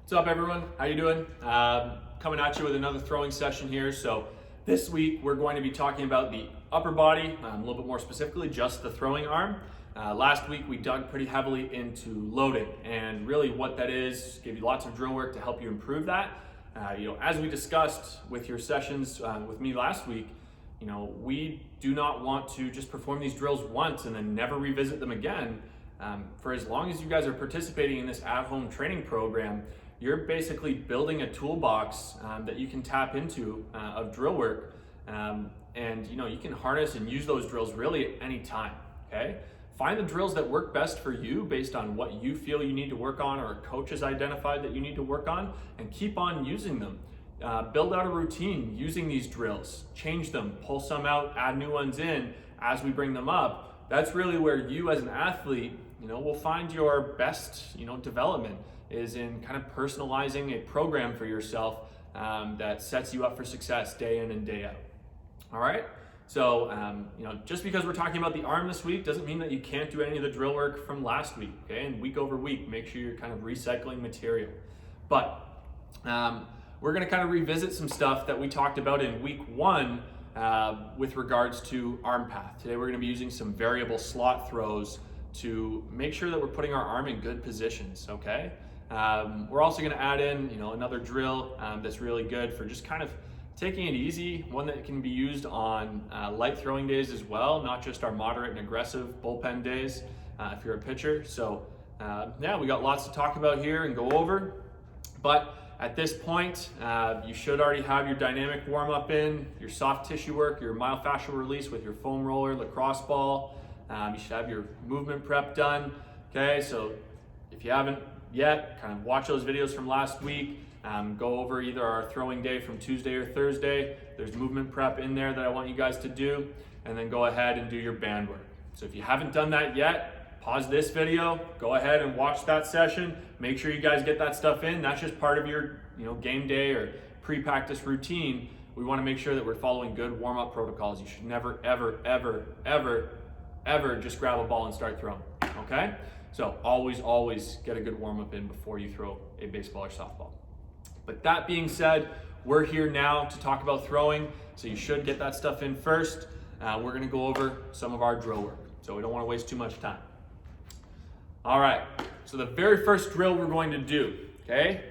What's up, everyone? How you doing? Coming at you with another throwing session here. So this week we're going to be talking about the upper body, a little bit more specifically just the throwing arm. Last week we dug pretty heavily into loading, and really what that is, gave you lots of drill work to help you improve that. As we discussed with your sessions with me last week, we do not want to just perform these drills once and then never revisit them again. For as long as you guys are participating in this at-home training program, you're basically building a toolbox that you can tap into of drill work, and you can harness and use those drills really at any time. Okay, find the drills that work best for you based on what you feel you need to work on, or a coach has identified that you need to work on, and keep on using them. Build out a routine using these drills, change them, pull some out, add new ones in as we bring them up. That's really where you as an athlete, will find your best, development is in kind of personalizing a program for yourself that sets you up for success day in and day out. All right. So, just because we're talking about the arm this week doesn't mean that you can't do any of the drill work from last week. Okay. And week over week, make sure you're kind of recycling material. But we're going to kind of revisit some stuff that we talked about in week one with regards to arm path. Today, we're going to be using some variable slot throws to make sure that we're putting our arm in good positions. Okay. We're also going to add in, another drill that's really good for just kind of taking it easy, one that can be used on light throwing days as well, not just our moderate and aggressive bullpen days if you're a pitcher. So we got lots to talk about here and go over. But at this point, you should already have your dynamic warm-up in, your soft tissue work, your myofascial release with your foam roller, lacrosse ball. You should have your movement prep done. Okay, so if you haven't yet, kind of watch those videos from last week. Go over either our throwing day from Tuesday or Thursday. There's movement prep in there that I want you guys to do, and then go ahead and do your band work. So if you haven't done that yet, pause this video, go ahead and watch that session. Make sure you guys get that stuff in. That's just part of your game day or pre-practice routine. We want to make sure that we're following good warm-up protocols. You should never, ever, ever, ever, ever just grab a ball and start throwing. Okay? So always get a good warm-up in before you throw a baseball or softball. But that being said, we're here now to talk about throwing, so you should get that stuff in first. We're going to go over some of our drill work, so we don't want to waste too much time. All right, so the very first drill we're going to do, okay,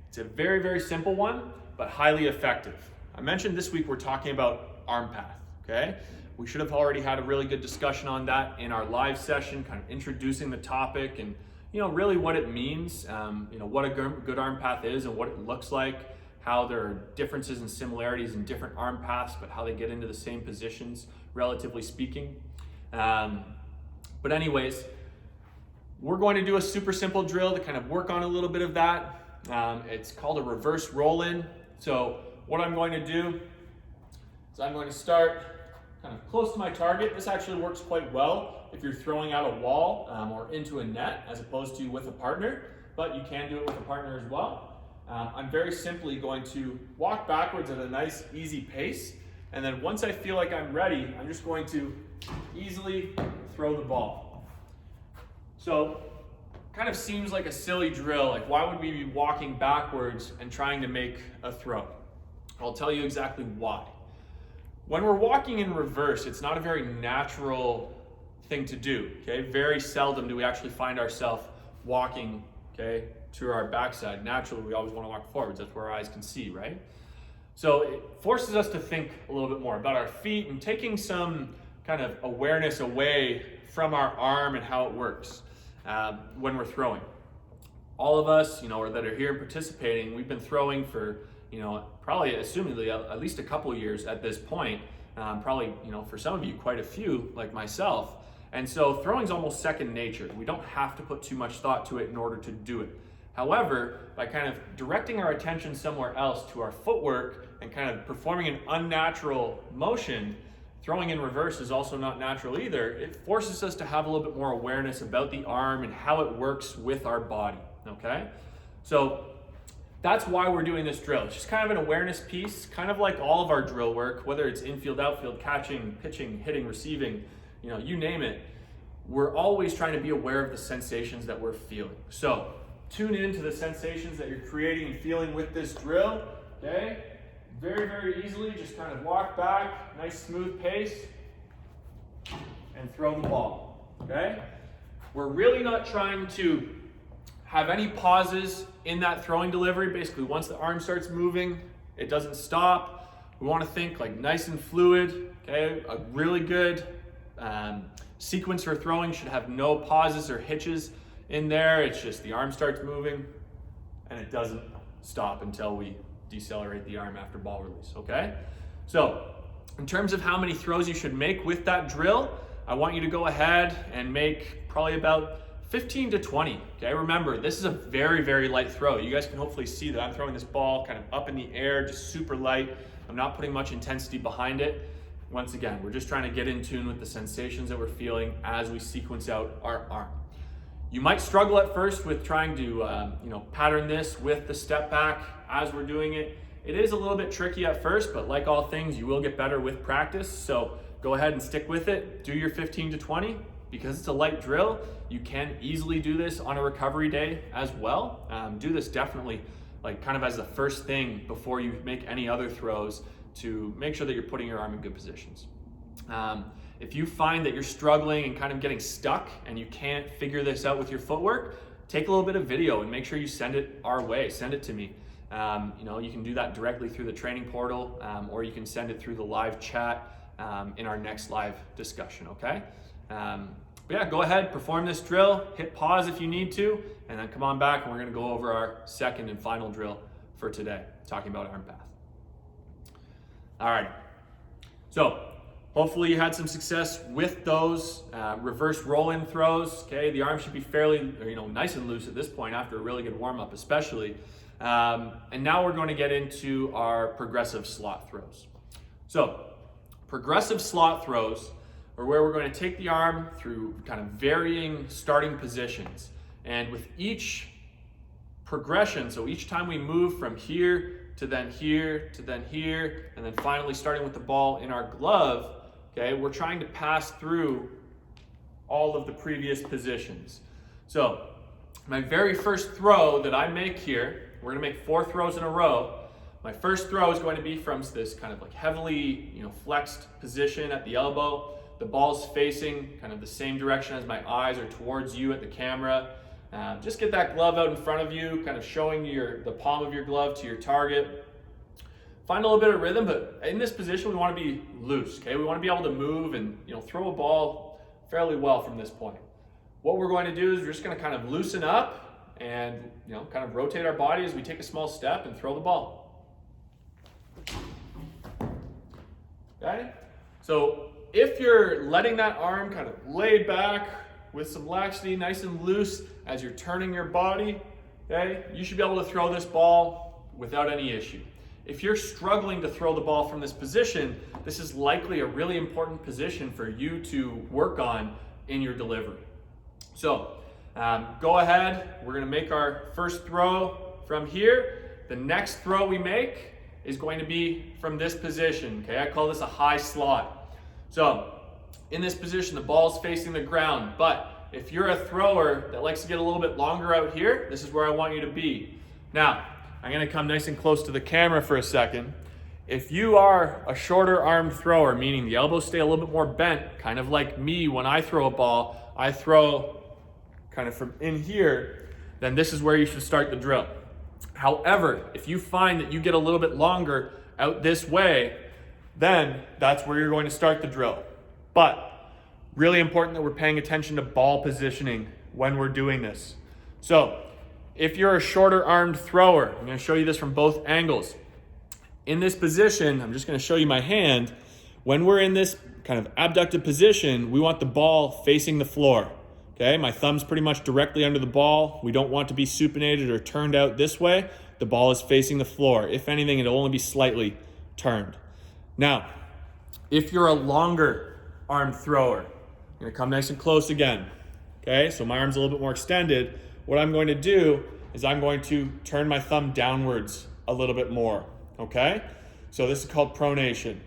it's a very, very simple one, but highly effective. I mentioned this week we're talking about arm path, okay? We should have already had a really good discussion on that in our live session, kind of introducing the topic and really what it means, what a good arm path is and what it looks like, how there are differences and similarities in different arm paths, but how they get into the same positions, relatively speaking. But anyways, we're going to do a super simple drill to kind of work on a little bit of that. It's called a reverse roll-in. So what I'm going to do is I'm going to start kind of close to my target. This actually works quite well if you're throwing out a wall or into a net as opposed to with a partner, but you can do it with a partner as well. I'm very simply going to walk backwards at a nice, easy pace, and then once I feel like I'm ready, I'm just going to easily throw the ball. So, kind of seems like a silly drill, like why would we be walking backwards and trying to make a throw? I'll tell you exactly why. When we're walking in reverse, it's not a very natural thing to do, okay? Very seldom do we actually find ourselves walking, okay, to our backside. Naturally, we always want to walk forwards. That's where our eyes can see, right? So it forces us to think a little bit more about our feet and taking some kind of awareness away from our arm and how it works when we're throwing. All of us, that are here participating, we've been throwing for probably assumedly at least a couple years at this point, probably, for some of you, quite a few, like myself. And so throwing's almost second nature. We don't have to put too much thought to it in order to do it. However, by kind of directing our attention somewhere else to our footwork and kind of performing an unnatural motion, throwing in reverse is also not natural either. It forces us to have a little bit more awareness about the arm and how it works with our body, okay? So that's why we're doing this drill. It's just kind of an awareness piece, kind of like all of our drill work, whether it's infield, outfield, catching, pitching, hitting, receiving, you name it. We're always trying to be aware of the sensations that we're feeling. So tune into the sensations that you're creating and feeling with this drill, okay? Very, very easily, just kind of walk back, nice smooth pace, and throw the ball, okay? We're really not trying to have any pauses in that throwing delivery. Basically, once the arm starts moving, it doesn't stop. We want to think like nice and fluid, okay? A really good sequence for throwing should have no pauses or hitches in there. It's just the arm starts moving and it doesn't stop until we decelerate the arm after ball release, okay? So in terms of how many throws you should make with that drill, I want you to go ahead and make probably about 15 to 20, okay? Remember, this is a very, very light throw. You guys can hopefully see that I'm throwing this ball kind of up in the air, just super light. I'm not putting much intensity behind it. Once again, we're just trying to get in tune with the sensations that we're feeling as we sequence out our arm. You might struggle at first with trying to pattern this with the step back as we're doing it. It is a little bit tricky at first, but like all things, you will get better with practice. So go ahead and stick with it. Do your 15 to 20. Because it's a light drill, you can easily do this on a recovery day as well. Do this definitely like kind of as the first thing before you make any other throws to make sure that you're putting your arm in good positions. If you find that you're struggling and kind of getting stuck and you can't figure this out with your footwork, take a little bit of video and make sure you send it our way, send it to me. You can do that directly through the training portal, or you can send it through the live chat in our next live discussion, okay? But yeah, go ahead, perform this drill, hit pause if you need to, and then come on back and we're gonna go over our second and final drill for today, talking about arm path. All right, so hopefully you had some success with those reverse roll-in throws, okay? The arm should be fairly, nice and loose at this point after a really good warm-up especially. And now we're going to get into our progressive slot throws. So, progressive slot throws are where we're going to take the arm through kind of varying starting positions. And with each progression, so each time we move from here to then here to then here, and then finally starting with the ball in our glove, okay, we're trying to pass through all of the previous positions. So my very first throw that I make here, we're gonna make 4 throws in a row. My first throw is going to be from this kind of like heavily, flexed position at the elbow. The ball's facing kind of the same direction as my eyes are towards you at the camera. Just get that glove out in front of you, kind of showing the palm of your glove to your target. Find a little bit of rhythm, but in this position, we want to be loose, okay? We want to be able to move and throw a ball fairly well from this point. What we're going to do is we're just going to kind of loosen up and kind of rotate our body as we take a small step and throw the ball. Okay? So if you're letting that arm kind of lay back with some laxity, nice and loose as you're turning your body, okay, you should be able to throw this ball without any issue. If you're struggling to throw the ball from this position, this is likely a really important position for you to work on in your delivery. So go ahead, we're gonna make our first throw from here. The next throw we make is going to be from this position, okay? I call this a high slot. So in this position, the ball's facing the ground, but if you're a thrower that likes to get a little bit longer out here, this is where I want you to be. Now, I'm gonna come nice and close to the camera for a second. If you are a shorter armed thrower, meaning the elbows stay a little bit more bent, kind of like me when I throw a ball, I throw kind of from in here, then this is where you should start the drill. However, if you find that you get a little bit longer out this way, then that's where you're going to start the drill. But really important that we're paying attention to ball positioning when we're doing this. So if you're a shorter armed thrower, I'm going to show you this from both angles. In this position, I'm just going to show you my hand. When we're in this kind of abducted position, we want the ball facing the floor. Okay, my thumb's pretty much directly under the ball. We don't want to be supinated or turned out this way. The ball is facing the floor. If anything, it'll only be slightly turned. Now, if you're a longer arm thrower, I'm gonna come nice and close again. Okay, so my arm's a little bit more extended. What I'm going to do is I'm going to turn my thumb downwards a little bit more, okay? So this is called pronation.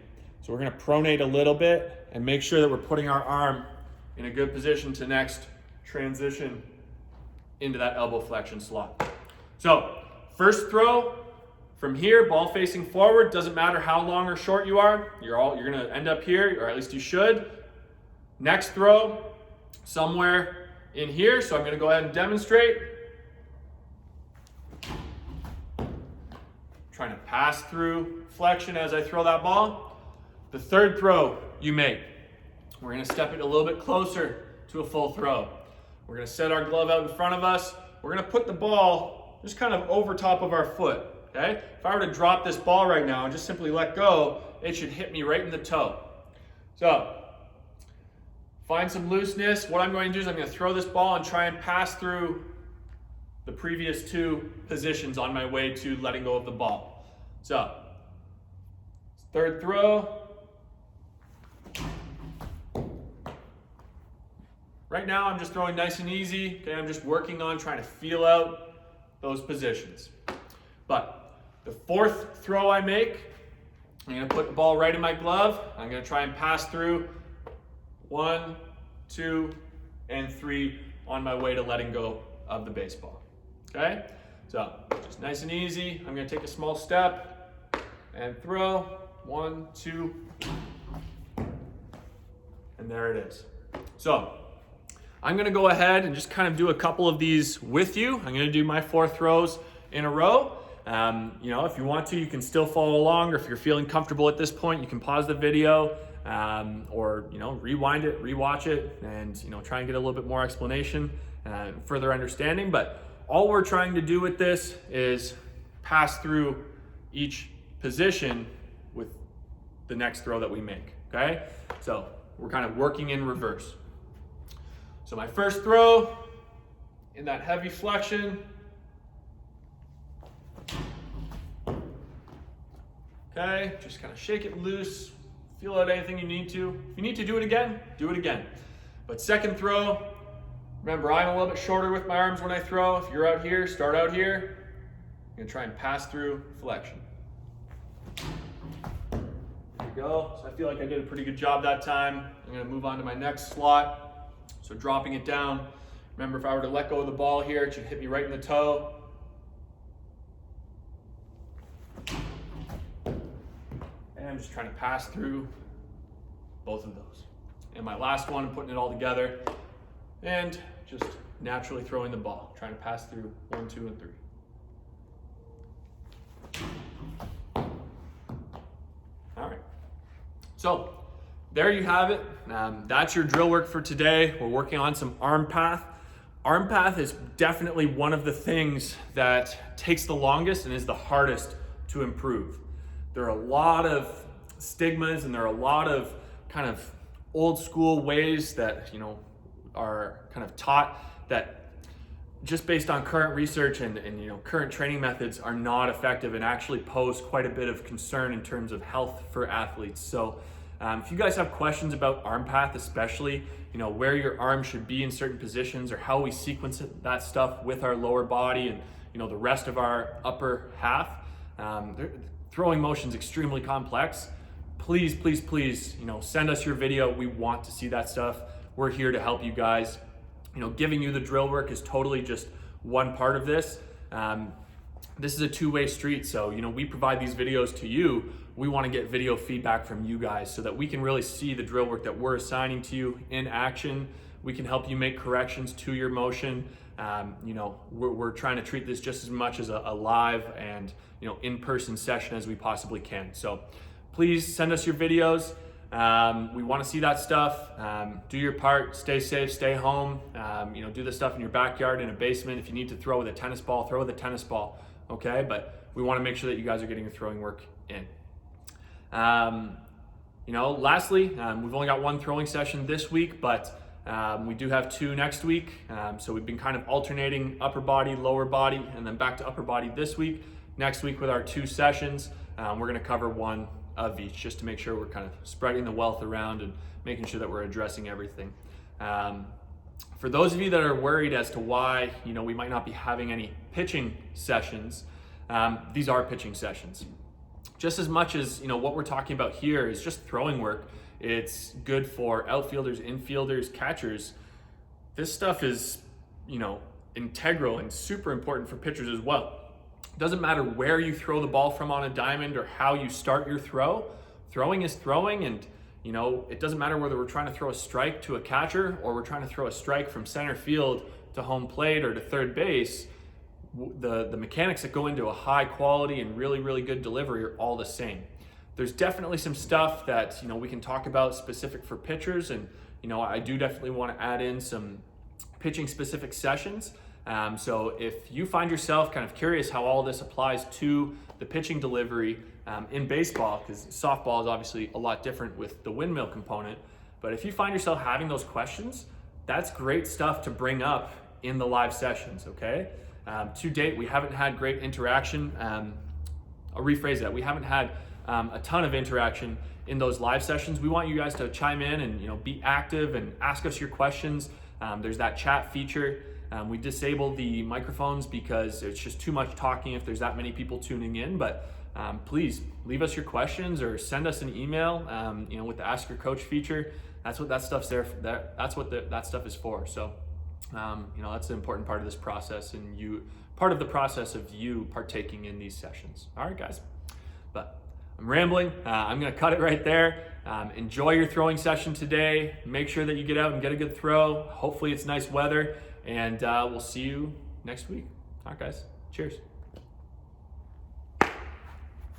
So we're gonna pronate a little bit and make sure that we're putting our arm in a good position to next transition into that elbow flexion slot. So first throw from here, ball facing forward, doesn't matter how long or short you are, you're gonna end up here, or at least you should. Next throw, somewhere in here, so I'm gonna go ahead and demonstrate. Trying to pass through flexion as I throw that ball. The third throw you make, we're gonna step it a little bit closer to a full throw. We're gonna set our glove out in front of us. We're gonna put the ball just kind of over top of our foot, okay? If I were to drop this ball right now and just simply let go, it should hit me right in the toe. So, find some looseness. What I'm going to do is I'm going to throw this ball and try and pass through the previous two positions on my way to letting go of the ball. So, third throw. Right now I'm just throwing nice and easy. Okay, I'm just working on trying to feel out those positions. But the fourth throw I make, I'm going to put the ball right in my glove. I'm going to try and pass through 1, 2, and 3 on my way to letting go of the baseball. Okay? So, just nice and easy. I'm going to take a small step and throw. 1, 2, and there it is. So, I'm going to go ahead and just kind of do a couple of these with you. I'm going to do my 4 throws in a row. If you want to, you can still follow along, or if you're feeling comfortable at this point, you can pause the video, or rewind it, rewatch it, and try and get a little bit more explanation and further understanding. But all we're trying to do with this is pass through each position with the next throw that we make. Okay, so we're kind of working in reverse. So my first throw in that heavy flexion. Okay, just kind of shake it loose, feel out anything you need to. If you need to do it again, do it again. But second throw, remember I'm a little bit shorter with my arms when I throw. If you're out here, start out here. I'm gonna try and pass through flexion. There you go. So I feel like I did a pretty good job that time. I'm gonna move on to my next slot. So dropping it down. Remember, if I were to let go of the ball here, it should hit me right in the toe. And I'm just trying to pass through both of those. And my last one, I'm putting it all together and just naturally throwing the ball, trying to pass through 1, 2, and 3. All right. So there you have it. That's your drill work for today. We're working on some arm path. Arm path is definitely one of the things that takes the longest and is the hardest to improve. There are a lot of stigmas and there are a lot of kind of old school ways that are kind of taught that just based on current research and current training methods are not effective and actually pose quite a bit of concern in terms of health for athletes. So if you guys have questions about arm path, especially where your arm should be in certain positions or how we sequence that stuff with our lower body and the rest of our upper half, throwing motion is extremely complex. Please send us your video. We want to see that stuff. We're here to help you guys. Giving you the drill work is totally just one part of this. This is a two-way street. So, we provide these videos to you. We want to get video feedback from you guys so that we can really see the drill work that we're assigning to you in action. We can help you make corrections to your motion. We're trying to treat this just as much as a live and in-person session as we possibly can. So please send us your videos. We want to see that stuff. Do your part, stay safe, stay home. Do the stuff in your backyard, in a basement. If you need to throw with a tennis ball, throw with a tennis ball, okay? But we want to make sure that you guys are getting your throwing work in. Lastly, we've only got one throwing session this week, but we do have 2 next week. So we've been kind of alternating upper body, lower body, and then back to upper body this week. Next week with our 2 sessions, we're going to cover 1 of each just to make sure we're kind of spreading the wealth around and making sure that we're addressing everything. For those of you that are worried as to why we might not be having any pitching sessions, these are pitching sessions. Just as much as what we're talking about here is just throwing work, it's good for outfielders, infielders, catchers. This stuff is integral and super important for pitchers as well. It doesn't matter where you throw the ball from on a diamond or how you start your throw. Throwing is throwing, and it doesn't matter whether we're trying to throw a strike to a catcher or we're trying to throw a strike from center field to home plate or to third base. The mechanics that go into a high quality and really, really good delivery are all the same. There's definitely some stuff that we can talk about specific for pitchers, and I do definitely want to add in some pitching specific sessions. So if you find yourself kind of curious how all this applies to the pitching delivery in baseball, because softball is obviously a lot different with the windmill component, but if you find yourself having those questions, that's great stuff to bring up in the live sessions, okay? To date, we haven't had great interaction. I'll rephrase that. We haven't had a ton of interaction in those live sessions. We want you guys to chime in and be active and ask us your questions. There's that chat feature. We disabled the microphones because it's just too much talking if there's that many people tuning in, but please leave us your questions or send us an email with the Ask Your Coach feature. That's what that stuff's there for. That's what that stuff is for. So that's an important part of this process, and part of the process of you partaking in these sessions. All right, guys, but I'm rambling. I'm gonna cut it right there. Enjoy your throwing session today. Make sure that you get out and get a good throw. Hopefully it's nice weather, and we'll see you next week. All right, guys, cheers.